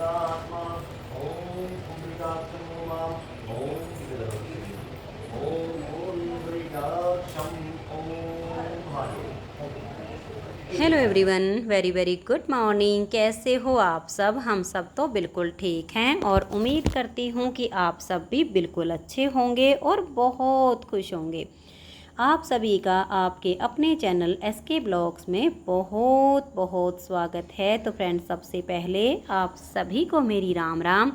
आत्मा ओम कुंभीकाक्षं माम ओम विदर्भे ओम कुंभीकाक्षं ओम भागे। Hello everyone, very very good morning. कैसे हो आप सब? हम सब तो बिल्कुल ठीक हैं और उम्मीद करती हूँ कि आप सब भी बिल्कुल अच्छे होंगे और बहुत खुश होंगे। आप सभी का आपके अपने चैनल एसके ब्लॉग्स में बहुत बहुत स्वागत है। तो फ्रेंड्स, सबसे पहले आप सभी को मेरी राम राम।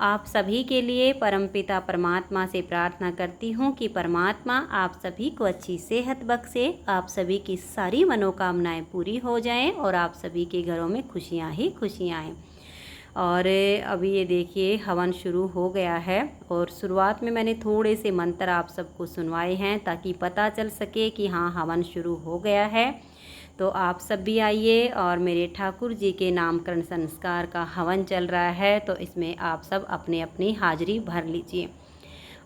आप सभी के लिए परमपिता परमात्मा से प्रार्थना करती हूँ कि परमात्मा आप सभी को अच्छी सेहत बख्शे, आप सभी की सारी मनोकामनाएं पूरी हो जाएं और आप सभी के घरों में खुशियाँ ही खुशियाँ आएँ। और अभी ये देखिए हवन शुरू हो गया है और शुरुआत में मैंने थोड़े से मंत्र आप सबको सुनवाए हैं ताकि पता चल सके कि हाँ, हवन शुरू हो गया है। तो आप सब भी आइए और मेरे ठाकुर जी के नामकरण संस्कार का हवन चल रहा है, तो इसमें आप सब अपनी अपनी हाजिरी भर लीजिए।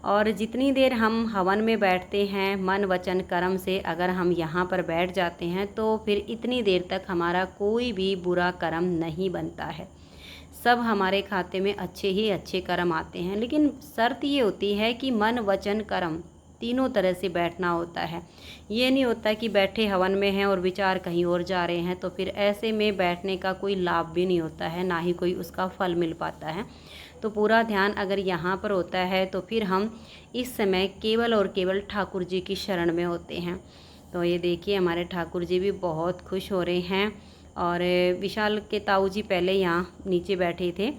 और जितनी देर हम हवन में बैठते हैं, मन वचन कर्म से अगर हम यहाँ पर बैठ जाते हैं तो फिर इतनी देर तक हमारा कोई भी बुरा कर्म नहीं बनता है। सब हमारे खाते में अच्छे ही अच्छे कर्म आते हैं, लेकिन शर्त ये होती है कि मन वचन कर्म तीनों तरह से बैठना होता है। ये नहीं होता कि बैठे हवन में हैं और विचार कहीं और जा रहे हैं, तो फिर ऐसे में बैठने का कोई लाभ भी नहीं होता है, ना ही कोई उसका फल मिल पाता है। तो पूरा ध्यान अगर यहाँ पर होता है तो फिर हम इस समय केवल और केवल ठाकुर जी की शरण में होते हैं। तो ये देखिए हमारे ठाकुर जी भी बहुत खुश हो रहे हैं। और विशाल के ताऊ जी पहले यहाँ नीचे बैठे थे,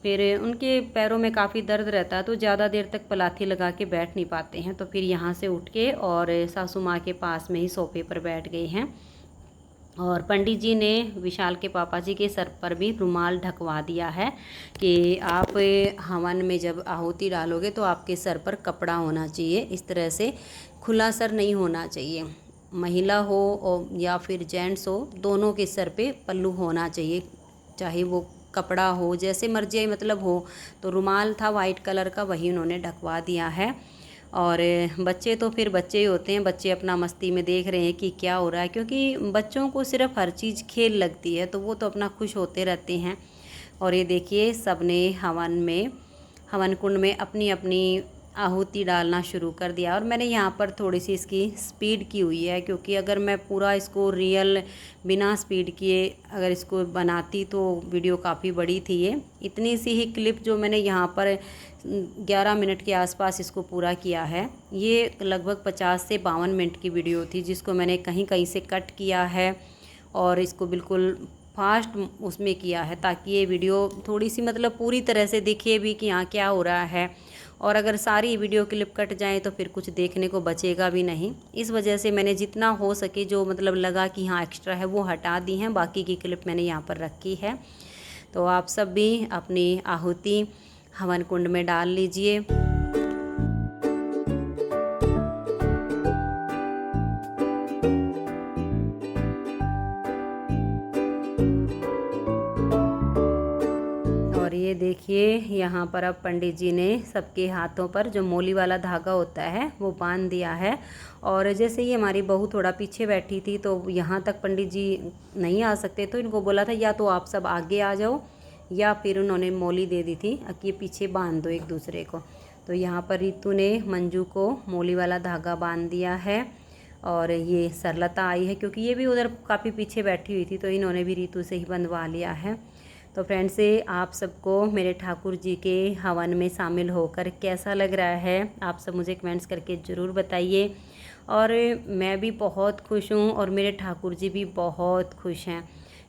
फिर उनके पैरों में काफ़ी दर्द रहता है तो ज़्यादा देर तक पलाथी लगा के बैठ नहीं पाते हैं, तो फिर यहाँ से उठ के और सासू माँ के पास में ही सोफे पर बैठ गए हैं। और पंडित जी ने विशाल के पापा जी के सर पर भी रुमाल ढकवा दिया है कि आप हवन में जब आहुति डालोगे तो आपके सर पर कपड़ा होना चाहिए, इस तरह से खुला सर नहीं होना चाहिए। महिला हो और या फिर जेंट्स हो, दोनों के सर पे पल्लू होना चाहिए, चाहे वो कपड़ा हो, जैसे मर्जी मतलब हो। तो रुमाल था वाइट कलर का, वही उन्होंने ढकवा दिया है। और बच्चे तो फिर बच्चे ही होते हैं, बच्चे अपना मस्ती में देख रहे हैं कि क्या हो रहा है, क्योंकि बच्चों को सिर्फ हर चीज़ खेल लगती है तो वो तो अपना खुश होते रहते हैं। और ये देखिए सबने हवन कुंड में अपनी अपनी आहुति डालना शुरू कर दिया। और मैंने यहाँ पर थोड़ी सी इसकी स्पीड की हुई है, क्योंकि अगर मैं पूरा इसको रियल बिना स्पीड किए अगर इसको बनाती तो वीडियो काफ़ी बड़ी थी। ये इतनी सी ही क्लिप जो मैंने यहाँ पर 11 मिनट के आसपास इसको पूरा किया है। ये लगभग 50 से 52 मिनट की वीडियो थी, जिसको मैंने कहीं कहीं से कट किया है और इसको बिल्कुल फास्ट उसमें किया है ताकि ये वीडियो थोड़ी सी मतलब पूरी तरह से दिखे भी कि हाँ क्या हो रहा है। और अगर सारी वीडियो क्लिप कट जाए तो फिर कुछ देखने को बचेगा भी नहीं। इस वजह से मैंने जितना हो सके जो मतलब लगा कि हाँ एक्स्ट्रा है वो हटा दी हैं, बाकी की क्लिप मैंने यहाँ पर रखी है। तो आप सब भी अपनी आहुति हवन कुंड में डाल लीजिए। और ये देखिए यहाँ पर अब पंडित जी ने सबके हाथों पर जो मोली वाला धागा होता है वो बांध दिया है। और जैसे ही हमारी बहू थोड़ा पीछे बैठी थी तो यहाँ तक पंडित जी नहीं आ सकते, तो इनको बोला था या तो आप सब आगे आ जाओ, या फिर उन्होंने मोली दे दी थी कि ये पीछे बांध दो एक दूसरे को। तो यहाँ पर रितु ने मंजू को मोली वाला धागा बांध दिया है। और ये सरलता आई है क्योंकि ये भी उधर काफ़ी पीछे बैठी हुई थी, तो इन्होंने भी रितु से ही बंधवा लिया है। तो फ्रेंड्स, आप सबको मेरे ठाकुर जी के हवन में शामिल होकर कैसा लग रहा है, आप सब मुझे कमेंट्स करके ज़रूर बताइए। और मैं भी बहुत खुश हूँ और मेरे ठाकुर जी भी बहुत खुश हैं,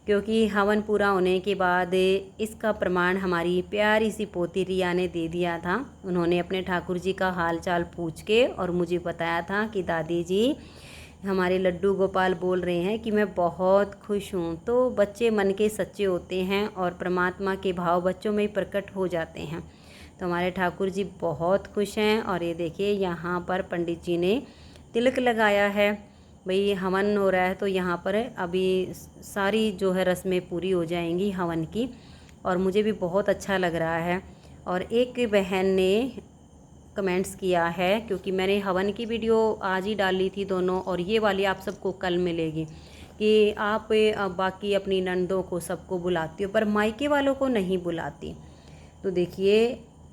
क्योंकि हवन पूरा होने के बाद इसका प्रमाण हमारी प्यारी सी पोती रिया ने दे दिया था। उन्होंने अपने ठाकुर जी का हाल चाल पूछ के और मुझे बताया था कि दादी जी, हमारे लड्डू गोपाल बोल रहे हैं कि मैं बहुत खुश हूँ। तो बच्चे मन के सच्चे होते हैं और परमात्मा के भाव बच्चों में ही प्रकट हो जाते हैं। तो हमारे ठाकुर जी बहुत खुश हैं। और ये देखिए यहाँ पर पंडित जी ने तिलक लगाया है। भाई हवन हो रहा है तो यहाँ पर अभी सारी जो है रस्में पूरी हो जाएंगी हवन की, और मुझे भी बहुत अच्छा लग रहा है। और एक बहन ने कमेंट्स किया है, क्योंकि मैंने हवन की वीडियो आज ही डाली थी दोनों, और ये वाली आप सबको कल मिलेगी, कि आप बाकी अपनी नंदों को सबको बुलाती हो पर मायके वालों को नहीं बुलाती। तो देखिए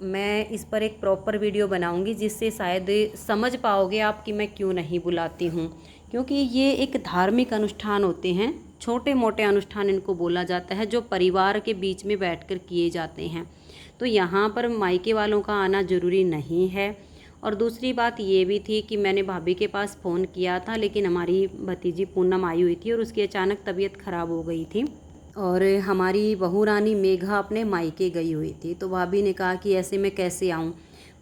मैं इस पर एक प्रॉपर वीडियो बनाऊंगी जिससे शायद समझ पाओगे आप कि मैं क्यों नहीं बुलाती हूँ, क्योंकि ये एक धार्मिक अनुष्ठान होते हैं, छोटे मोटे अनुष्ठान इनको बोला जाता है जो परिवार के बीच में बैठकर किए जाते हैं। तो यहाँ पर मायके वालों का आना ज़रूरी नहीं है। और दूसरी बात ये भी थी कि मैंने भाभी के पास फ़ोन किया था, लेकिन हमारी भतीजी पूनम आई हुई थी और उसकी अचानक तबीयत ख़राब हो गई थी और हमारी बहू रानी मेघा अपने मायके गई हुई थी। तो भाभी ने कहा कि ऐसे में कैसे आऊँ,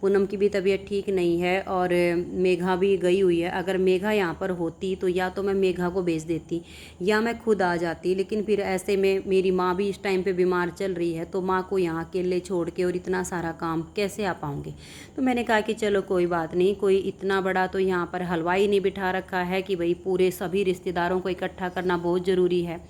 पूनम की भी तबीयत ठीक नहीं है और मेघा भी गई हुई है। अगर मेघा यहाँ पर होती तो या तो मैं मेघा को भेज देती या मैं खुद आ जाती, लेकिन फिर ऐसे में मेरी माँ भी इस टाइम पे बीमार चल रही है, तो माँ को यहाँ अकेले छोड़ के और इतना सारा काम कैसे आ पाऊँगी। तो मैंने कहा कि चलो कोई बात नहीं, कोई इतना बड़ा तो यहाँ पर हलवाई नहीं बिठा रखा है कि भाई पूरे सभी रिश्तेदारों को इकट्ठा करना बहुत ज़रूरी है।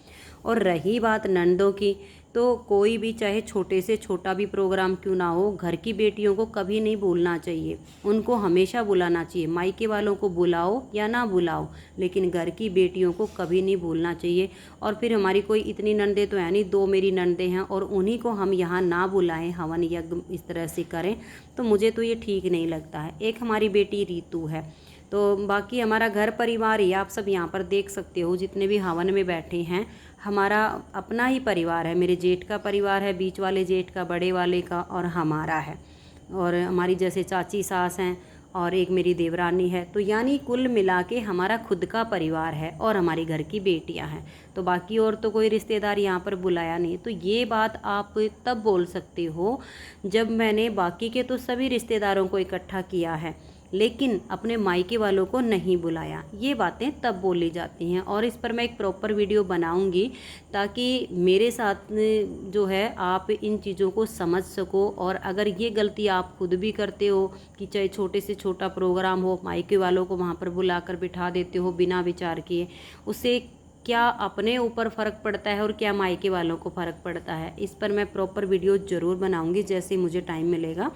और रही बात नंदों की, तो कोई भी चाहे छोटे से छोटा भी प्रोग्राम क्यों ना हो, घर की बेटियों को कभी नहीं भूलना चाहिए, उनको हमेशा बुलाना चाहिए। मायके वालों को बुलाओ या ना बुलाओ, लेकिन घर की बेटियों को कभी नहीं भूलना चाहिए। और फिर हमारी कोई इतनी नंदे तो है नहीं, 2 मेरी नंदे हैं और उन्हीं को हम यहाँ ना बुलाएं, हवन यज्ञ इस तरह से करें, तो मुझे तो ये ठीक नहीं लगता है। एक हमारी बेटी रीतू है, तो बाकी हमारा घर परिवार ही आप सब यहाँ पर देख सकते हो, जितने भी हवन में बैठे हैं हमारा अपना ही परिवार है। मेरे जेठ का परिवार है, बीच वाले जेठ का, बड़े वाले का और हमारा है। और हमारी जैसे चाची सास हैं और एक मेरी देवरानी है, तो यानी कुल मिला के हमारा खुद का परिवार है और हमारी घर की बेटियां हैं। तो बाकी और तो कोई रिश्तेदार यहाँ पर बुलाया नहीं। तो ये बात आप तब बोल सकते हो जब मैंने बाकी के तो सभी रिश्तेदारों को इकट्ठा किया है, लेकिन अपने मायके वालों को नहीं बुलाया। ये बातें तब बोली जाती हैं और इस पर मैं एक प्रॉपर वीडियो बनाऊंगी ताकि मेरे साथ जो है आप इन चीज़ों को समझ सको। और अगर ये गलती आप खुद भी करते हो कि चाहे छोटे से छोटा प्रोग्राम हो, मायके वालों को वहाँ पर बुलाकर बिठा देते हो बिना विचार किए, उससे क्या अपने ऊपर फ़र्क पड़ता है और क्या मायके वालों को फ़र्क पड़ता है, इस पर मैं प्रॉपर वीडियो ज़रूर बनाऊंगी जैसे मुझे टाइम मिलेगा।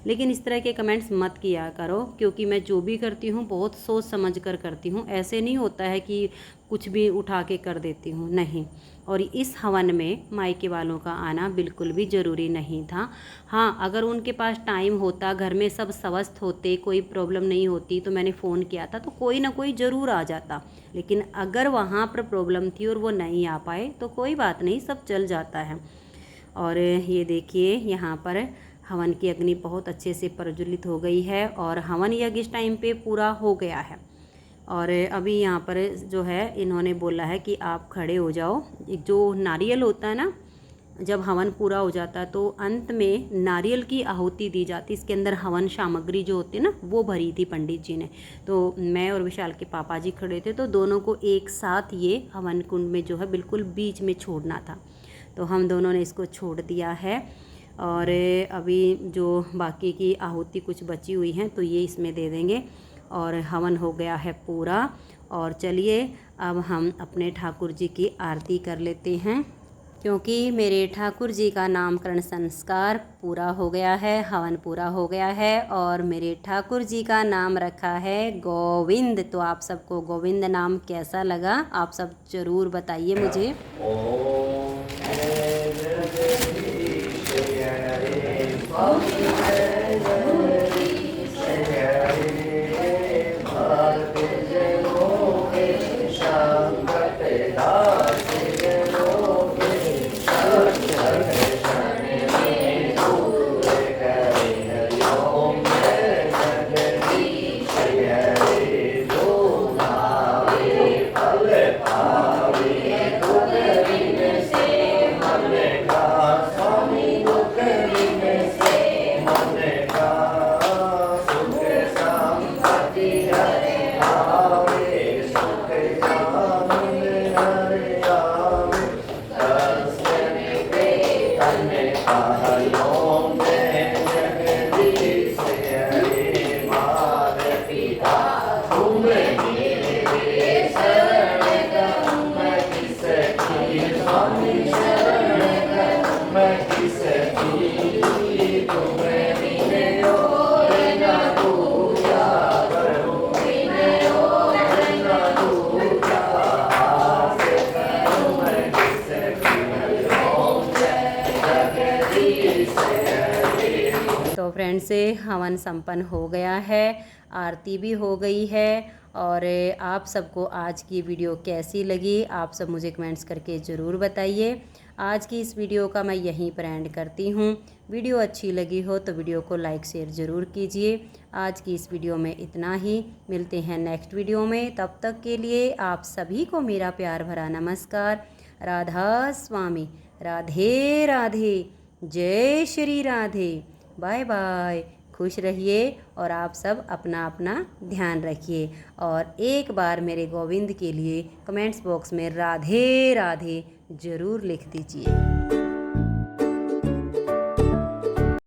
लेकिन इस तरह के कमेंट्स मत किया करो, क्योंकि मैं जो भी करती हूँ बहुत सोच समझ कर करती हूँ। ऐसे नहीं होता है कि कुछ भी उठा के कर देती हूँ, नहीं। और इस हवन में मायके वालों का आना बिल्कुल भी ज़रूरी नहीं था। हाँ, अगर उनके पास टाइम होता, घर में सब स्वस्थ होते, कोई प्रॉब्लम नहीं होती, तो मैंने फ़ोन किया था तो कोई ना कोई ज़रूर आ जाता। लेकिन अगर वहाँ पर प्रॉब्लम थी और वो नहीं आ पाए तो कोई बात नहीं, सब चल जाता है। और ये देखिए यहाँ पर हवन की अग्नि बहुत अच्छे से प्रज्वलित हो गई है और हवन यज्ञ इस टाइम पे पूरा हो गया है। और अभी यहाँ पर जो है इन्होंने बोला है कि आप खड़े हो जाओ। जो नारियल होता है ना, जब हवन पूरा हो जाता है तो अंत में नारियल की आहुति दी जाती। इसके अंदर हवन सामग्री जो होती है ना, वो भरी थी पंडित जी ने। तो मैं और विशाल के पापा जी खड़े थे, तो दोनों को एक साथ ये हवन कुंड में जो है बिल्कुल बीच में छोड़ना था, तो हम दोनों ने इसको छोड़ दिया है। और अभी जो बाकी की आहुति कुछ बची हुई हैं तो ये इसमें दे देंगे और हवन हो गया है पूरा। और चलिए अब हम अपने ठाकुर जी की आरती कर लेते हैं, क्योंकि मेरे ठाकुर जी का नामकरण संस्कार पूरा हो गया है, हवन पूरा हो गया है और मेरे ठाकुर जी का नाम रखा है गोविंद। तो आप सबको गोविंद नाम कैसा लगा, आप सब ज़रूर बताइए मुझे। तो फ्रेंड्स हवन संपन्न हो गया है, आरती भी हो गई है। और आप सबको आज की वीडियो कैसी लगी आप सब मुझे कमेंट्स करके ज़रूर बताइए। आज की इस वीडियो का मैं यहीं पर एंड करती हूँ। वीडियो अच्छी लगी हो तो वीडियो को लाइक शेयर ज़रूर कीजिए। आज की इस वीडियो में इतना ही, मिलते हैं नेक्स्ट वीडियो में। तब तक के लिए आप सभी को मेरा प्यार भरा नमस्कार। राधा स्वामी, राधे राधे, जय श्री राधे, बाय बाय। खुश रहिए और आप सब अपना अपना ध्यान रखिए। और एक बार मेरे गोविंद के लिए कमेंट्स बॉक्स में राधे राधे ज़रूर लिख दीजिए।